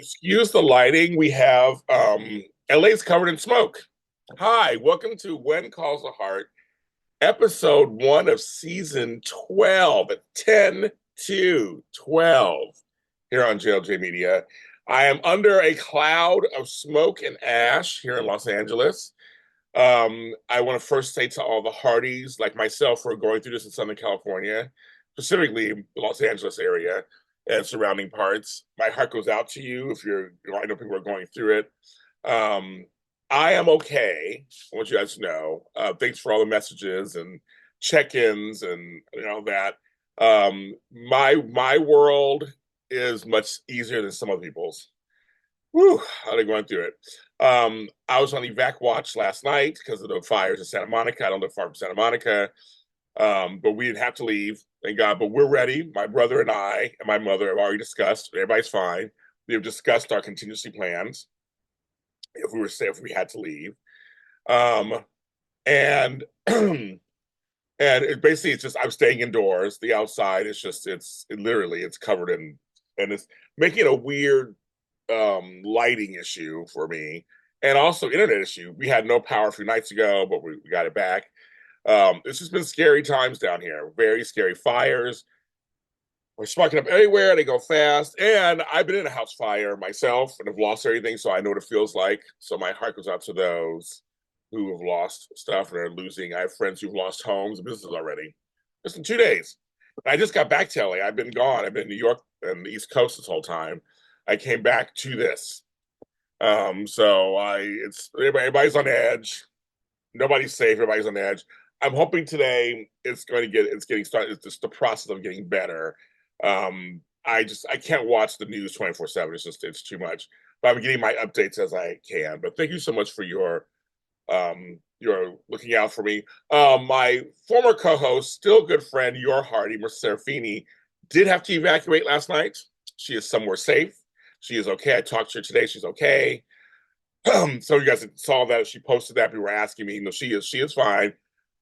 Excuse the lighting. We have LA's covered in smoke. Hi, welcome to When Calls the Heart, episode 1 of season 12, at 10 to 12 here on JLJ Media. I am under a cloud of smoke and ash here in Los Angeles. I want to first say to all the Hardys like myself who are going through this in Southern California, specifically the Los Angeles area and surrounding parts, my heart goes out to you if I know people are going through it. I am okay. I want you guys to know. Thanks for all the messages and check-ins and all that. My world is much easier than some other people's. Whew, how they going through it. I was on evac watch last night because of the fires in Santa Monica. I don't live far from Santa Monica, but we didn't have to leave, thank God. But we're ready. My brother and I and my mother have already discussed. Everybody's fine. We have discussed our contingency plans if we had to leave. And and basically it's just I'm staying indoors. The outside is just it's covered in, and it's making a weird lighting issue for me, and also internet issue. We had no power a few nights ago, but we got it back. It's just been scary times down here. Very scary fires. We're sparking up everywhere. They go fast, and I've been in a house fire myself and have lost everything, so I know what it feels like. So my heart goes out to those who have lost stuff and are losing. I have friends who've lost homes and businesses already, just in 2 days. I just got back to LA. I've been gone. I've been in New York and the East Coast this whole time. I came back to this. Everybody's on edge. Nobody's safe. Everybody's on edge. I'm hoping today it's getting started. It's just the process of getting better. I can't watch the news 24/7. It's too much. But I'm getting my updates as I can. But thank you so much for your looking out for me. My former co-host, still good friend, your Hardy, Miss Serafini, did have to evacuate last night. She is somewhere safe. She is okay. I talked to her today. She's okay. So you guys saw that she posted that. People were asking me. She is fine.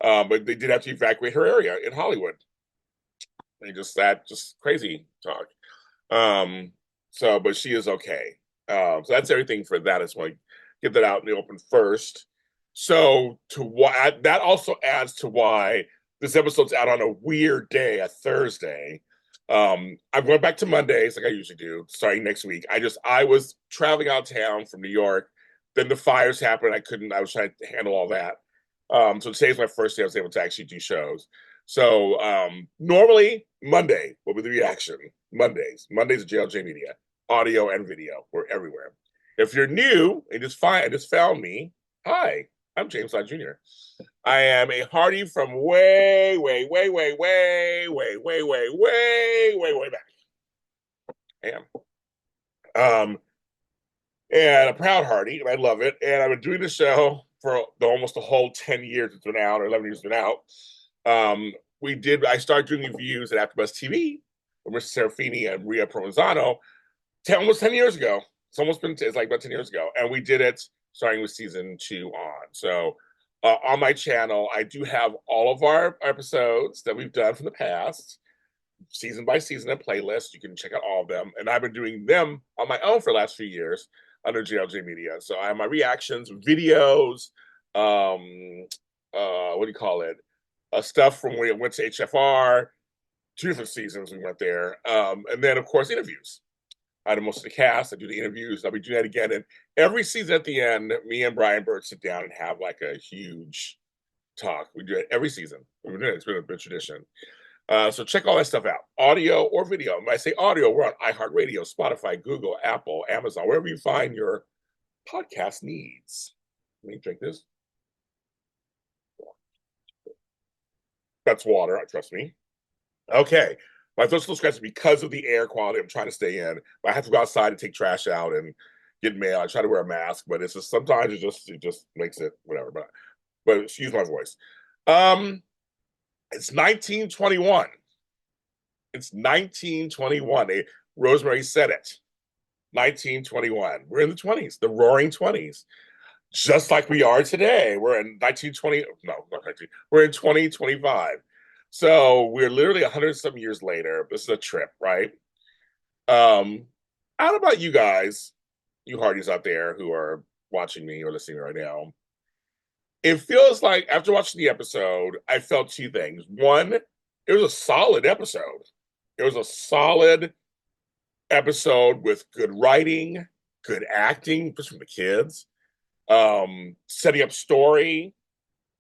But they did have to evacuate her area in Hollywood. And just crazy talk. But she is okay. So that's everything for that. I just want to get that out in the open first. So that also adds to why this episode's out on a weird day, a Thursday. I'm going back to Mondays like I usually do, starting next week. I was traveling out of town from New York. Then the fires happened. I was trying to handle all that. So today's my first day I was able to actually do shows. So normally Monday will be the reaction. Mondays at JLJ Media, audio and video. We're everywhere. If you're new and just found me, hi, I'm James Lott Jr. I am a Hardy from way back. I am. And a proud Hardy, and I love it. And I've been doing the show for almost the whole 10 years it's been out, or 11 years it's been out. I started doing reviews at AfterBuzz TV with Mr. Serafini and Maria Provenzano almost 10 years ago. It's like about 10 years ago. And we did it starting with season 2 on. So on my channel, I do have all of our episodes that we've done from the past, season by season, and playlist. You can check out all of them. And I've been doing them on my own for the last few years under JLJ Media. So I have my reactions, videos, what do you call it? Stuff from when we went to HFR, 2 different seasons we went there. And then, of course, interviews. I do most of the cast. I do the interviews. I'll be doing that again. And every season at the end, me and Brian Burt sit down and have like a huge talk. We do it every season. We've been doing it. It's been a good tradition. So check all that stuff out, audio or video. When I say audio, we're on iHeartRadio, Spotify, Google, Apple, Amazon, wherever you find your podcast needs. Let me drink this. That's water, trust me. Okay. My throat's still scratchy because of the air quality I'm trying to stay in. But I have to go outside and take trash out and get mail. I try to wear a mask, but it's just sometimes it just makes it whatever. But excuse my voice. It's 1921. It's 1921. Rosemary said it. 1921. We're in the 20s, the roaring 20s. Just like we are today. We're in 1920. No, not 19. We're in 2025. So we're literally 100 some years later. This is a trip, right? How about you guys, you Hardys out there who are watching me or listening right now? It feels like after watching the episode, I felt two things. One, it was a solid episode. It was a solid episode with good writing, good acting, just from the kids, setting up story,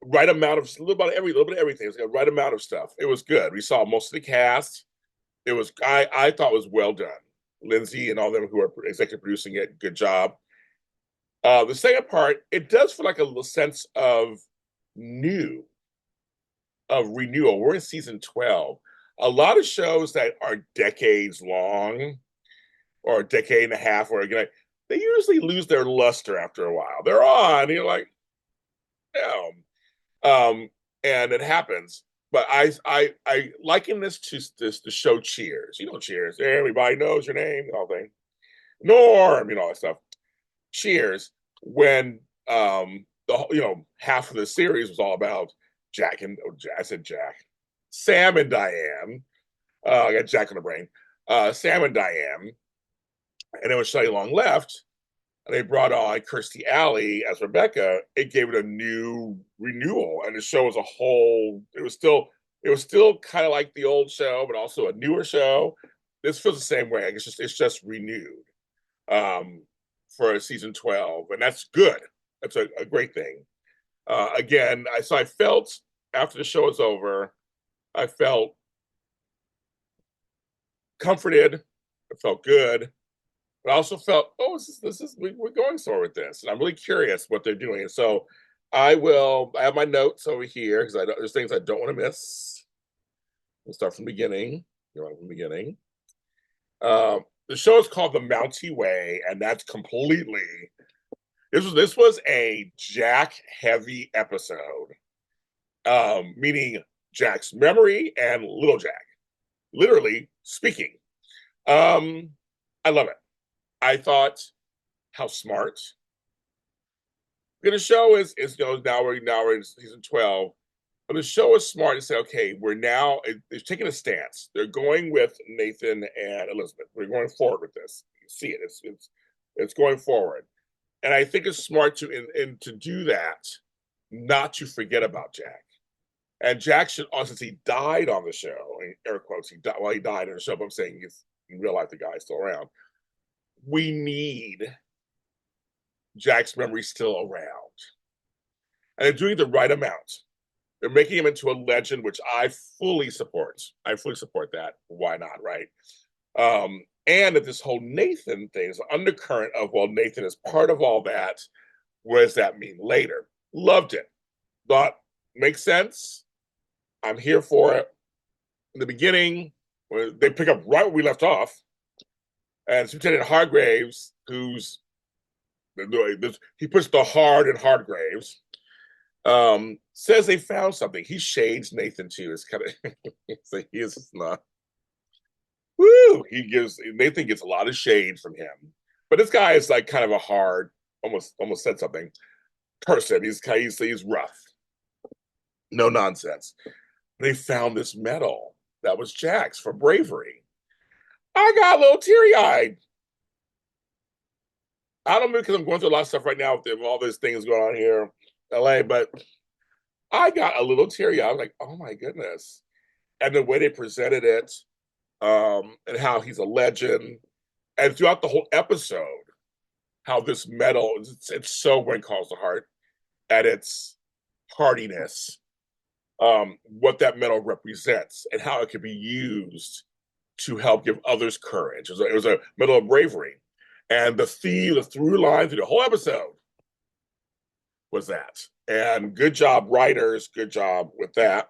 right amount of little bit of everything. It was the right amount of stuff. It was good. We saw most of the cast. It was I thought it was well done. Lindsay and all them who are executive producing it, good job. The second part, it does feel like a little sense of new, of renewal. We're in season 12. A lot of shows that are decades long or a decade and a half, or again, they usually lose their luster after a while. They're on, you're like, yeah. And it happens. But I liken this to the show Cheers. You know Cheers. Everybody knows your name and all thing. Norm, all that stuff. Cheers, when half of the series was all about Jack and I said Jack, Sam and Diane. I got Jack on the brain. Sam and Diane, and it was Shelley Long left, and they brought on Kirstie Alley as Rebecca. It gave it a new renewal, and the show as a whole, it was still kind of like the old show, but also a newer show. This feels the same way. It's just renewed. For season 12, and that's good. That's a great thing. Again, I felt after the show was over, I felt comforted. I felt good, but I also felt, we're going somewhere with this, and I'm really curious what they're doing. And so I have my notes over here because there's things I don't want to miss. We'll start from the beginning. The show is called The Mountie Way, and that's completely. This was a Jack heavy episode, meaning Jack's memory and Little Jack, literally speaking. I love it. I thought how smart. The show is now we're in season 12. But the show is smart to say, okay, they're taking a stance. They're going with Nathan and Elizabeth. We're going forward with this. You see it. It's going forward. And I think it's smart to do that, not to forget about Jack. And Jack should, since he died on the show, air quotes, he died on the show, but I'm saying in real life, the guy's still around. We need Jack's memory still around. And they're doing the right amount. They're making him into a legend, which I fully support. I fully support that. Why not, right? And that this whole Nathan thing is an undercurrent of, well, Nathan is part of all that. What does that mean later? Loved it. Thought makes sense. I'm here for it. In the beginning, they pick up right where we left off. And Superintendent Hargraves, he puts the hard in Hargraves, says they found something. He shades Nathan too. It's kind of he is not. Woo! Nathan gets a lot of shade from him, but this guy is like kind of a hard, almost said something person. He's rough, no nonsense. They found this medal that was Jack's for bravery. I got a little teary eyed. I don't know because I'm going through a lot of stuff right now with all these things going on here, LA, but I got a little teary eyed. I was like, oh my goodness. And the way they presented it, and how he's a legend, and throughout the whole episode, how this medal it's so when calls the heart at its hardiness, what that medal represents and how it could be used to help give others courage. It was a medal of bravery, and the through line through the whole episode was that. And good job, writers. Good job with that.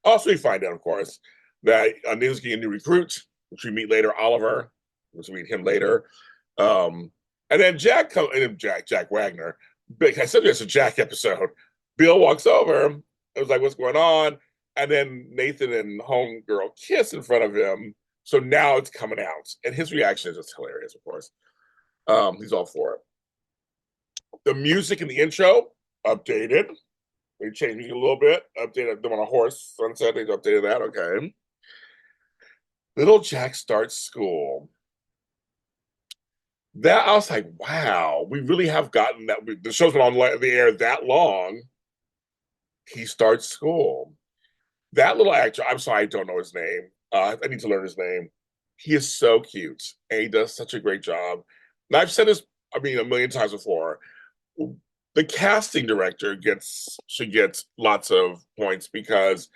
Also, we find out, of course, that Nathan's getting a new recruit, which we meet later, Oliver, which we meet him later. And then Jack Wagner. I said there's a Jack episode. Bill walks over. It was like, what's going on? And then Nathan and homegirl kiss in front of him. So now it's coming out. And his reaction is just hilarious, of course. He's all for it. The music in the intro, updated. They changed it a little bit. Updated them on a horse sunset. They updated that. Okay. Little Jack starts school That I was like, wow, we really have gotten that. The show's been on the air that long. He starts school. That little actor, I'm sorry, I don't know his name. I need to learn his name. He is so cute, and he does such a great job. And I've said this, I mean, a million times before. The casting director should get lots of points because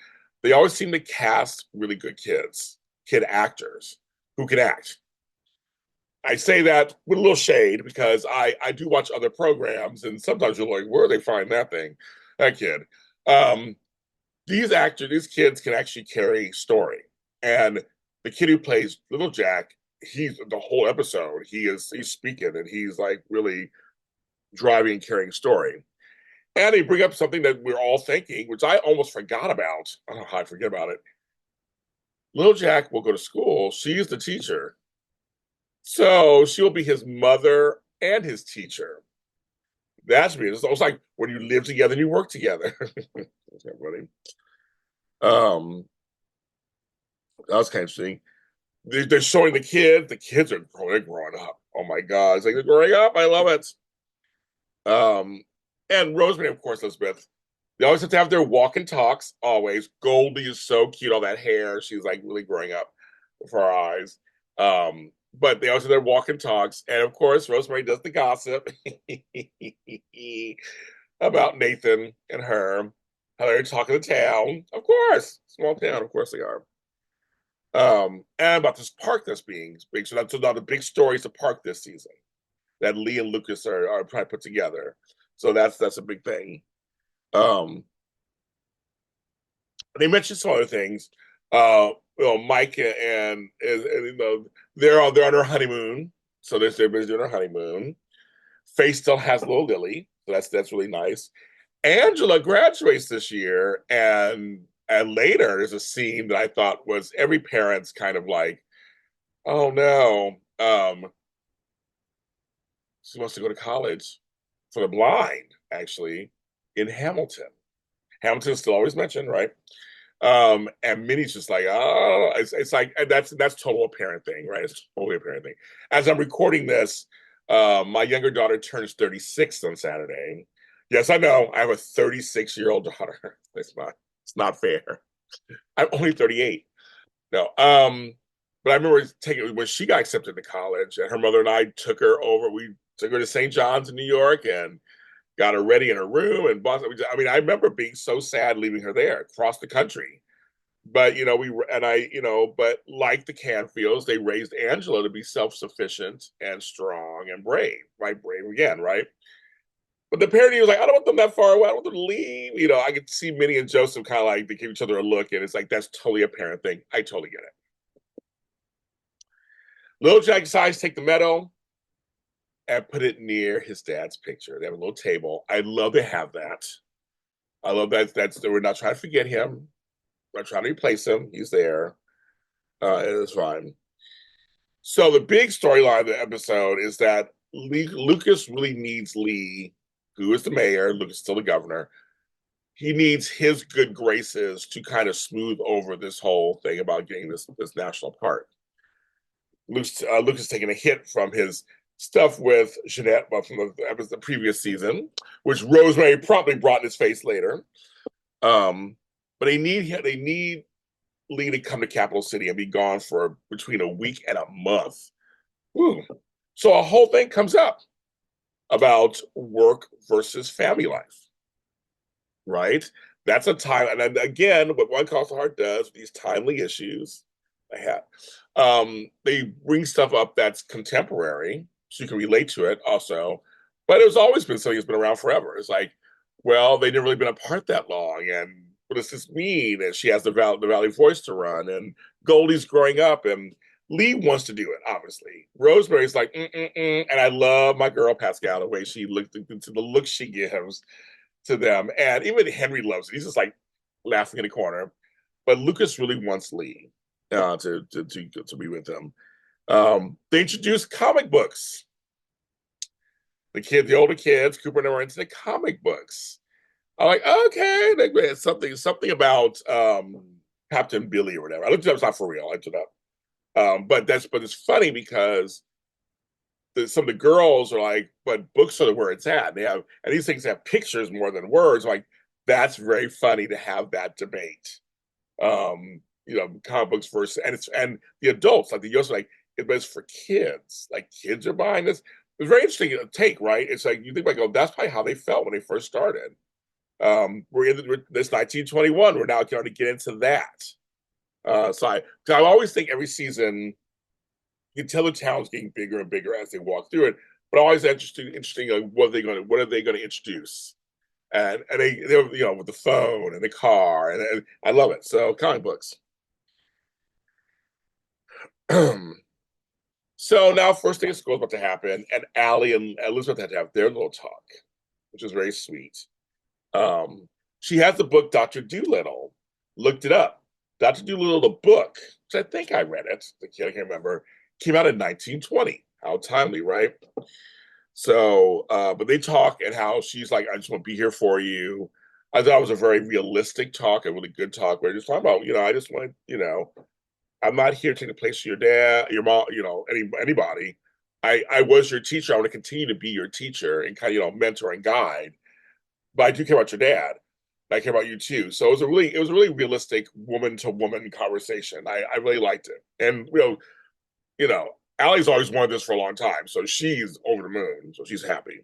they always seem to cast really good kid actors who can act. I say that with a little shade because I do watch other programs, and sometimes you're like, where do they find that kid? Um, these kids can actually carry story. And the kid who plays Little Jack, he's the whole episode, he's speaking and he's like really driving and carrying story. And they bring up something that we're all thinking, which I almost forgot about. I don't know how I forget about it. Little Jack will go to school. She's the teacher. So she'll be his mother and his teacher. That's me. It's almost like when you live together and you work together. That's kind of funny. That was kind of interesting. They're showing the kids. The kids are growing up. Oh my God. It's like they're growing up. I love it. And Rosemary, of course, Elizabeth. They always have to have their walk and talks, always. Goldie is so cute, all that hair. She's like really growing up before our eyes. But they always have their walk and talks. And of course, Rosemary does the gossip about Nathan and her, how they're talking to town. Of course, small town, of course they are. And about this park that's being big. So that's another big story is the park this season that Lee and Lucas are trying to put together. So that's a big thing. They mentioned some other things. Mike and they're on their honeymoon, so they're busy doing their honeymoon. Faye still has little Lily, so that's really nice. Angela graduates this year, and later there's a scene that I thought was every parent's kind of like, oh no, she wants to go to college for the blind, actually, in Hamilton. Hamilton's still always mentioned, right? And Minnie's just like, oh, it's like that's total a parent thing, right? It's totally a parent thing. As I'm recording this, my younger daughter turns 36 on Saturday. Yes, I know. I have a 36-year-old daughter. It's not fair. I'm only 38. No. But I remember taking when she got accepted to college, and her mother and I took her over. We took her to St. John's in New York and got her ready in her room and Boston. I mean, I remember being so sad leaving her there across the country. But but like the Canfields, they raised Angela to be self-sufficient and strong and brave, right? Brave again, right? But the parent was like, I don't want them that far away. I don't want them to leave. I could see Minnie and Joseph kind of like they give each other a look, and it's like that's totally a parent thing. I totally get it. Little Jack decides to take the medal and put it near his dad's picture. They have a little table. I'd love to have that. I love that. We're not trying to forget him. We're not trying to replace him. He's there. It is fine. So the big storyline of the episode is that Lucas really needs Lee, who is the mayor. Lucas is still the governor. He needs his good graces to kind of smooth over this whole thing about getting this national park. Lucas is taking a hit from his stuff with Jeanette, but from the previous season, which Rosemary probably brought in his face later. But they need Lee to come to Capital City and be gone for between a week and a month. Woo. So a whole thing comes up about work versus family life, right? That's a time, and then again, what One Calls the Heart does, these timely issues, they bring stuff up that's contemporary, so you can relate to it also. But it's always been something that's been around forever. It's like, well, they've never really been apart that long, and what does this mean? And she has the Valley Voice to run, and Goldie's growing up, and Lee wants to do it, obviously. Rosemary's like, and I love my girl Pascal, the way she looked, to the look she gives to them, and even Henry loves it. He's just like laughing in the corner. But Lucas really wants Lee to be with him. They introduced comic books. The older kids, Cooper and them are into the comic books. I'm like, okay, it's something about Captain Billy or whatever. I looked it up; it's not for real. I looked it up, but it's funny because some of the girls are like, but books are where it's at. And these things have pictures more than words. Like that's very funny to have that debate. Comic books versus and the adults, like the adults, like it's for kids. Like kids are buying this. It's very interesting take, right? It's like you think like, oh, that's probably how they felt when they first started. We're this 1921. We're now going to get into that. So I always think every season you can tell the town's getting bigger and bigger as they walk through it. But always interesting. Like, what are they going to introduce? And they're with the phone and the car, and I love it. So comic books. So now first thing at school is about to happen, and Allie and Elizabeth had to have their little talk, which is very sweet. Um, she has the book Dr. Dolittle. Looked it up. Dr. Dolittle, the book, which I think I read it. The kid I can't remember. Came out in 1920. How timely, right? So, but they talk and how she's like, I just want to be here for you. I thought it was a very realistic talk, a really good talk. Where just talking about, I just want, I'm not here to take the place of your dad, your mom, anybody. I was your teacher. I want to continue to be your teacher and kind of, mentor and guide. But I do care about your dad. I care about you too. So it was a really realistic woman to woman conversation. I really liked it. And Allie's always wanted this for a long time, so she's over the moon. So she's happy.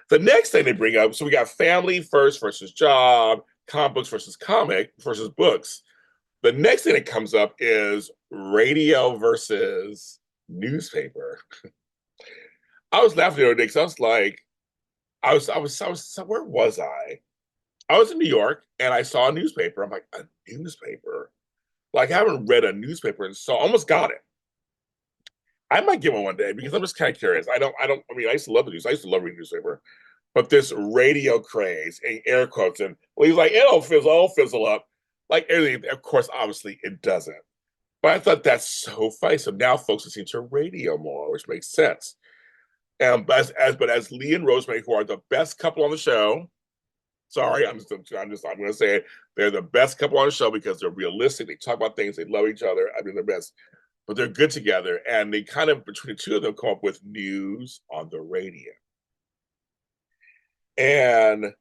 The next thing they bring up, so we got family first versus job, comic books versus comic versus books. The next thing that comes up is radio versus newspaper. I was laughing the other day because I was like, where was I? I was in New York and I saw a newspaper. I'm like, a newspaper? Like, I haven't read a newspaper and so almost got it. I might get one day because I'm just kind of curious. I mean, I used to love the news. I used to love reading newspaper. But this radio craze and air quotes, and well, he's like, it'll fizzle up. Like everything, of course, obviously it doesn't. But I thought that's so funny. So now folks are listening to radio more, which makes sense. But as Lee and Rosemary, who are the best couple on the show, sorry, I'm going to say it. They're the best couple on the show because they're realistic. They talk about things. They love each other. I mean, they're best. But they're good together. And they kind of, between the two of them, come up with news on the radio. And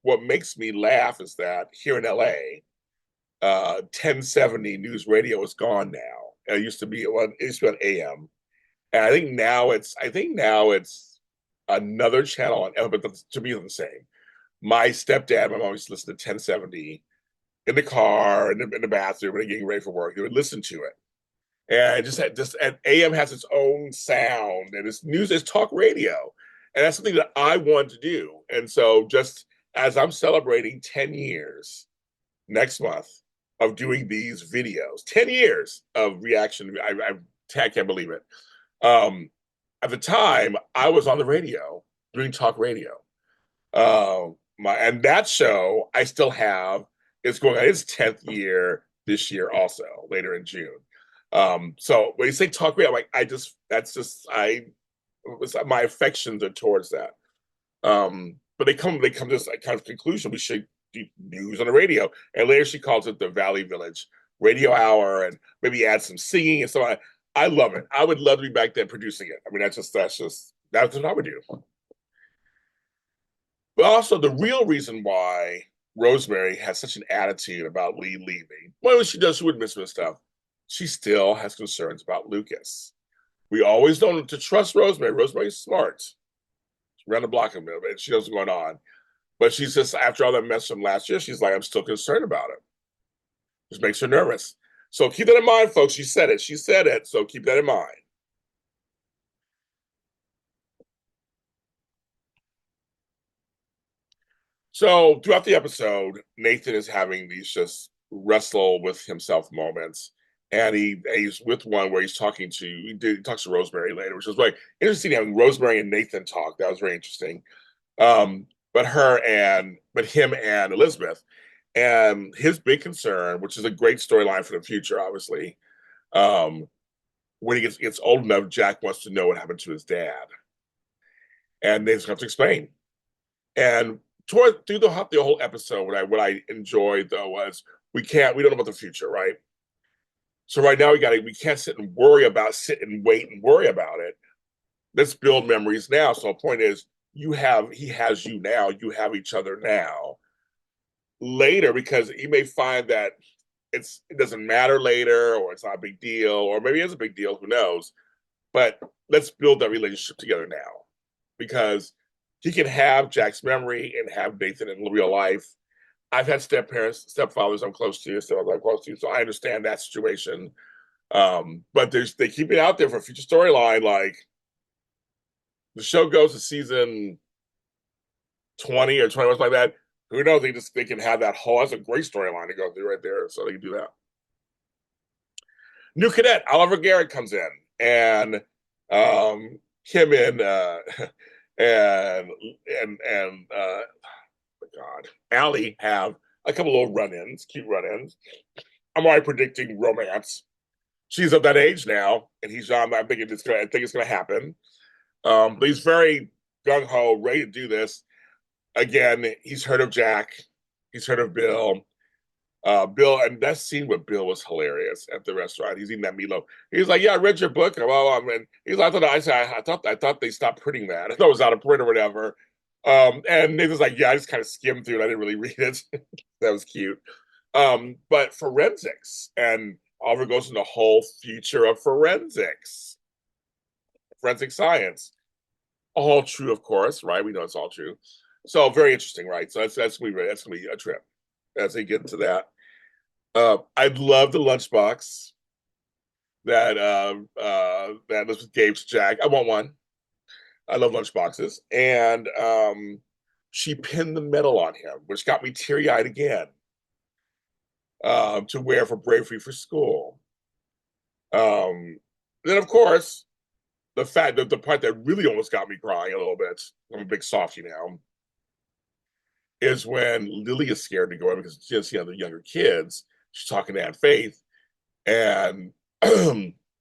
what makes me laugh is that here in LA, 1070 news radio is gone now. It used to be on AM. And I think now it's another channel on, but to me, it's the same. My stepdad, my mom used to listen to 1070 in the car, in the bathroom, when they're getting ready for work. They would listen to it. And and AM has its own sound, and it's news, it's talk radio. And that's something that I want to do. And so just as I'm celebrating 10 years next month of doing these videos, 10 years of reaction, I can't believe it. At the time, I was on the radio doing talk radio. And that show I still have. It's going on its 10th year this year, also later in June. So when you say talk radio, my affections are towards that. But they come to this kind of conclusion. We should do news on the radio, and later she calls it the Valley Village Radio Hour, and maybe add some singing and so on. I love it. I would love to be back there producing it. I mean, that's what I would do. But also, the real reason why Rosemary has such an attitude about Lee leaving, well, she wouldn't miss this stuff. She still has concerns about Lucas. We always know to trust Rosemary. Rosemary's smart. She's around the block a bit, and she knows what's going on. But she's just, after all that mess from last year, she's like, I'm still concerned about it. Just makes her nervous. So keep that in mind, folks. She said it. So keep that in mind. So throughout the episode, Nathan is having these just wrestle with himself moments. And he's with one where he talks to Rosemary later, which was very interesting having Rosemary and Nathan talk. That was very interesting. But him and Elizabeth, and his big concern, which is a great storyline for the future, obviously, when he gets old enough, Jack wants to know what happened to his dad, and they just have to explain. And through the whole episode, what I enjoyed though was we don't know about the future, right? So right now we can't sit and wait and worry about it. let's build memories now. So the point is, he has you now, you have each other now. Later, because he may find that it doesn't matter later, or it's not a big deal, or maybe it's a big deal, who knows? But let's build that relationship together now, because he can have Jack's memory and have Nathan in real life. I've had step parents, stepfathers I'm close to, stepfathers I'm close to, so I understand that situation. But they keep it out there for a future storyline. Like the show goes to season 20 or 21, like that. Who knows? They can have that whole. That's a great storyline to go through right there. So they can do that. New cadet Oliver Garrett comes in, and him and God, Allie have a couple little run-ins, cute run-ins. I'm already predicting romance. She's of that age now, and he's on. I think it's going to happen. But he's very gung ho, ready to do this. Again, he's heard of Jack. He's heard of Bill. Bill, and that scene with Bill was hilarious at the restaurant. He's eating that meatloaf. He's like, "Yeah, I read your book." And he's like, I thought they stopped printing that. I thought it was out of print or whatever. And Nathan's like, "Yeah, I just kind of skimmed through it. I didn't really read it." That was cute. But forensics, and Oliver goes into the whole future of forensic science. All true, of course, right? We know it's all true. So very interesting, right? So that's gonna be a trip as they get into that. I'd love the lunchbox that Elizabeth gave to Jack. I want one. I love lunchboxes, and she pinned the medal on him, which got me teary eyed again. To wear for bravery for school. Then, of course, the fact that the part that really almost got me crying a little bit, I'm a big softie now, is when Lily is scared to go in because she has the younger kids. She's talking to Aunt Faith, and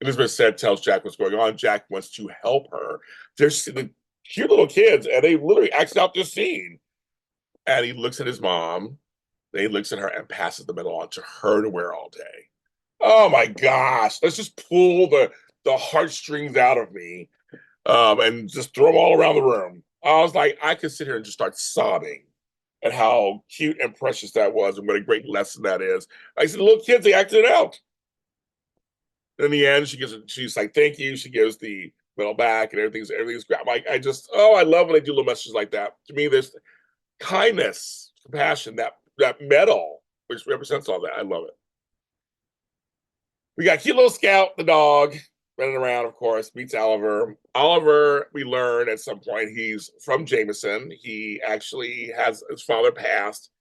Elizabeth tells Jack what's going on. Jack wants to help her. There's the cute little kids, and they literally acted out this scene. And he looks at his mom, then he looks at her and passes the medal on to her to wear all day. Oh my gosh. Let's just pull the heartstrings out of me and just throw them all around the room. I was like, I could sit here and just start sobbing at how cute and precious that was and what a great lesson that is. I said, the little kids, they acted it out. In the end, she's like, thank you. She gives the medal back and everything's great. Like, I love when they do little messages like that. To me, there's kindness, compassion, that medal, which represents all that. I love it. We got cute little Scout, the dog, running around, of course, meets Oliver. Oliver, we learn at some point, he's from Jameson. He actually has his father passed.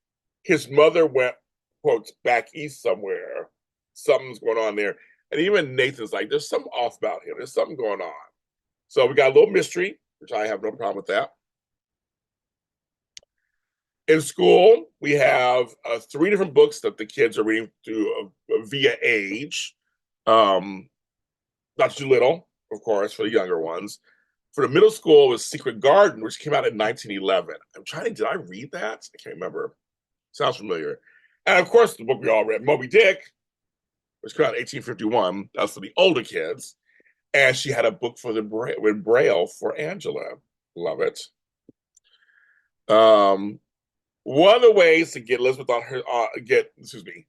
His mother went, quote, back east somewhere. Something's going on there. And even Nathan's like, there's something off about him. There's something going on. So we got a little mystery, which I have no problem with that. In school, we have 3 different books that the kids are reading through via age. Not too little, of course, for the younger ones. For the middle school, it was Secret Garden, which came out in 1911. Did I read that? I can't remember. Sounds familiar. And of course, the book we all read, Moby Dick, which came out in 1851. That's for the older kids. And she had a book for with Braille for Angela. Love it. One of the ways to get Elizabeth on her,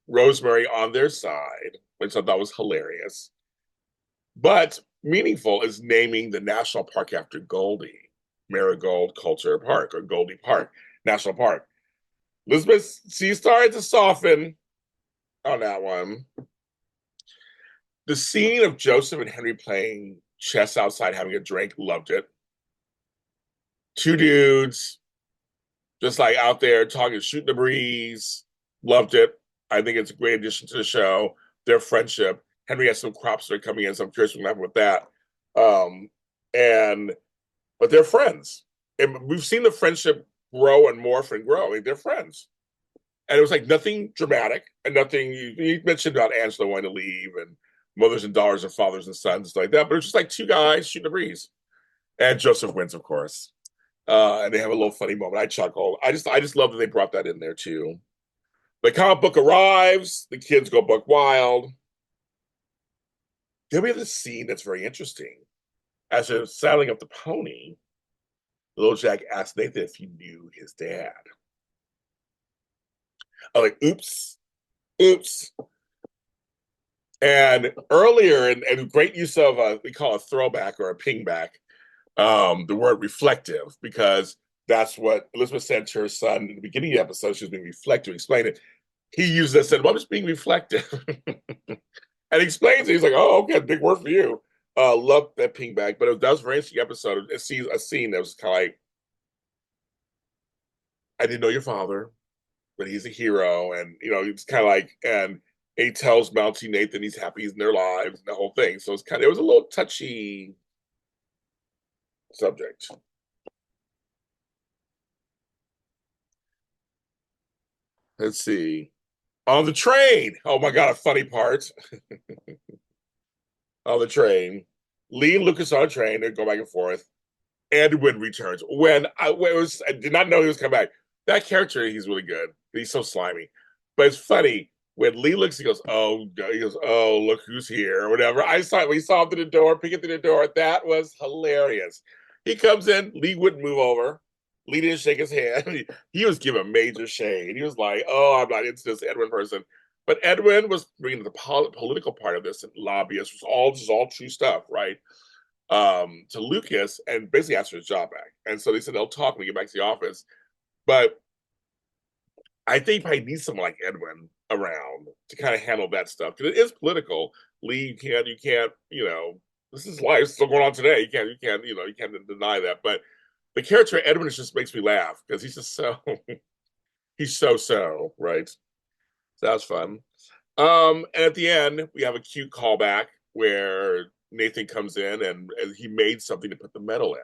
Rosemary on their side, which I thought was hilarious, but meaningful, is naming the national park after Goldie, Marigold Culture Park, or Goldie Park National Park. Elizabeth, she started to soften on that one. The scene of Joseph and Henry playing chess outside, having a drink, loved it. 2 dudes, just like out there talking, shooting the breeze. Loved it. I think it's a great addition to the show. Their friendship. Henry has some crops that are coming in, so I'm curious what's going to happen with that. But they're friends. And we've seen the friendship grow and morph and grow. I mean, they're friends. And it was like nothing dramatic and nothing. You mentioned about Angela wanting to leave and mothers and daughters and fathers and sons and stuff like that. But it was just like 2 guys shooting the breeze. And Joseph wins, of course. And they have a little funny moment. I chuckle. I just love that they brought that in there too. The comic book arrives. The kids go buck wild. Then we have this scene that's very interesting. As they're saddling up the pony, Little Jack asked Nathan if he knew his dad. I'm like, oops, oops. And earlier, and great use of we call a throwback or a pingback, the word reflective, because that's what Elizabeth said to her son in the beginning of the episode. She was being reflective, explain it. He used that, said, well, I'm just being reflective. And he explains it. He's like, oh, okay, big word for you. Love that pingback, but that was a very interesting episode. It sees a scene that was kind of like, I didn't know your father, but he's a hero. And, it's kind of like, and he tells Mountie Nathan he's happy he's in their lives and the whole thing. So it was a little touchy subject. Let's see. On the train. Oh my God, a funny part. On the train. Lee and Lucas on a train. They go back and forth. Edwin returns. I did not know he was coming back. That character, he's really good. He's so slimy. But it's funny. When Lee looks, he goes, oh, look who's here, or whatever. We saw him through the door, peeking through the door. That was hilarious. He comes in, Lee wouldn't move over. Lee didn't shake his hand. He was giving major shade. He was like, oh, I'm not into this Edwin person. But Edwin was bringing the political part of this, and lobbyists, was all true stuff, right? To Lucas and basically asked for his job back. And so they said they'll talk when we get back to the office. But I think I need someone like Edwin around to kind of handle that stuff because it is political. Lee, you can't, this is life still going on today. You can't deny that. But the character Edwin just makes me laugh because he's just so, he's so right. So that was fun. And at the end, we have a cute callback where Nathan comes in and he made something to put the medal in.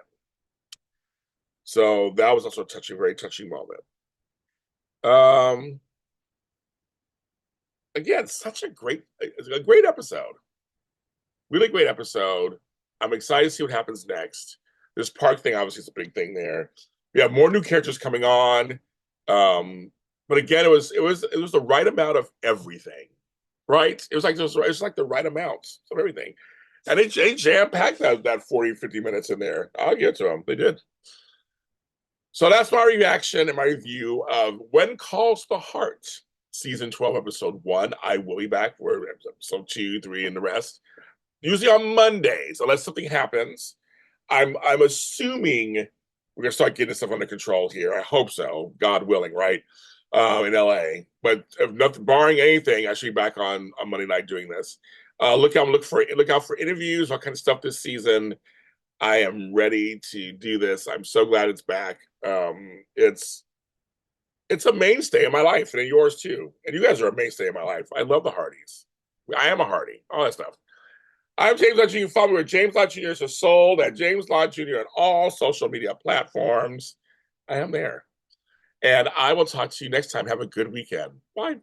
So that was also a very touching moment. Again, such a great episode. Really great episode. I'm excited to see what happens next. This park thing obviously is a big thing there. We have more new characters coming on. But again, it was the right amount of everything. Right? It was like the right amount of everything. And they jam-packed that 40, 50 minutes in there. I'll give it to them. They did. So that's my reaction and my review of When Calls the Heart, season 12, episode 1. I will be back for episode 2, 3, and the rest. Usually on Mondays, unless something happens. I'm assuming we're gonna start getting stuff under control here. I hope so, God willing, right? In LA. But if nothing, barring anything, I should be back on Monday night doing this. Look out for interviews, all kind of stuff this season. I am ready to do this. I'm so glad it's back. It's a mainstay in my life and in yours too. And you guys are a mainstay in my life. I love the Hardys. I am a Hardy. All that stuff. I'm James Lott Jr. You can follow me with James Lott Jr. So sold at James Lott Jr. on all social media platforms. I am there. And I will talk to you next time. Have a good weekend. Bye.